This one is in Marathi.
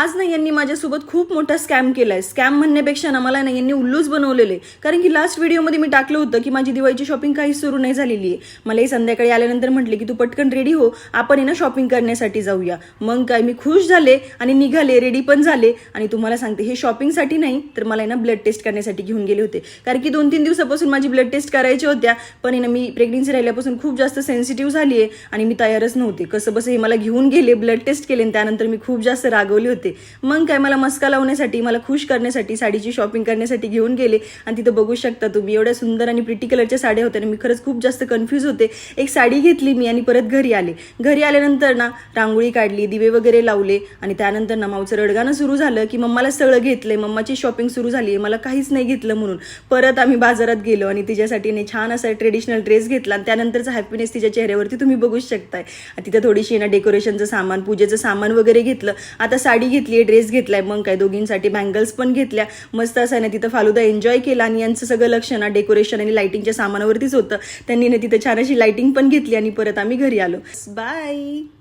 आज ना यांनी माझ्यासोबत खूप मोठा स्कॅम केलाय. स्कॅम म्हणण्यापेक्षा ना मला ना यांनी उल्लूच बनवलेले. कारण की लास्ट व्हिडिओमध्ये मी टाकलं होतं की माझी दिवाळीची शॉपिंग काहीच सुरू नाही झालेली आहे. मला ही संध्याकाळी आल्यानंतर म्हटले की तू पटकन रेडी हो, आपण ना शॉपिंग करण्यासाठी जाऊया. मग काय मी खुश झाले आणि निघाले, रेडी पण झाले. आणि तुम्हाला सांगते हे शॉपिंगसाठी नाही तर मला ना ब्लड टेस्ट करण्यासाठी घेऊन गेले होते. कारण की 2-3 दिवसापासून माझी ब्लड टेस्ट करायची होत्या, पण ना मी प्रेग्नेन्सी राहिल्यापासून खूप जास्त सेन्सिटिव्ह झाली आहे आणि मी तयारच नव्हते. कसं बस हे मला घेऊन गेले, ब्लड टेस्ट केले आणि त्यानंतर मी खूप जास्त रागवले होते. मग काय मला मस्का लावण्यासाठी, मला खुश करण्यासाठी साडीची शॉपिंग करण्यासाठी घेऊन गेले. आणि तिथं बघू शकता तुम्ही एवढ्या सुंदर आणि प्रिटी कलरच्या साड्या होत्या आणि मी खरंच खूप जास्त कन्फ्यूज होते. एक साडी घेतली मी आणि परत घरी आले. घरी आल्यानंतर ना रांगोळी काढली, दिवे वगैरे लावले आणि त्यानंतर ना माऊचं रडगाणं सुरू झालं की मम्माला सगळं घेतलंय, मम्माची शॉपिंग सुरू झाली आहे, मला काहीच नाही घेतलं म्हणून. परत आम्ही बाजारात गेलो आणि तिच्यासाठी छान असा ट्रेडिशनल ड्रेस घेतला आणि त्यानंतरचा हॅपीनेस तिच्या चेहऱ्यावरती तुम्ही बघू शकताय. तिथं थोडीशी ना डेकोरेशनचं सामान, पूजेचं सामान वगैरे घेतलं. आता साडी घेतली, ड्रेस घेतलाय. मग काय दोघींसाठी बँगल्स पण घेतल्या. मस्त असं ना तिथं फालुदा एन्जॉय केला आणि यांचं सगळं लक्ष ना डेकोरेशन आणि लाइटिंगच्या सामानावरतीच होतं. त्यांनी ना तिथं छान अशी लाइटिंग पण घेतली आणि परत आम्ही घरी आलो. बाय.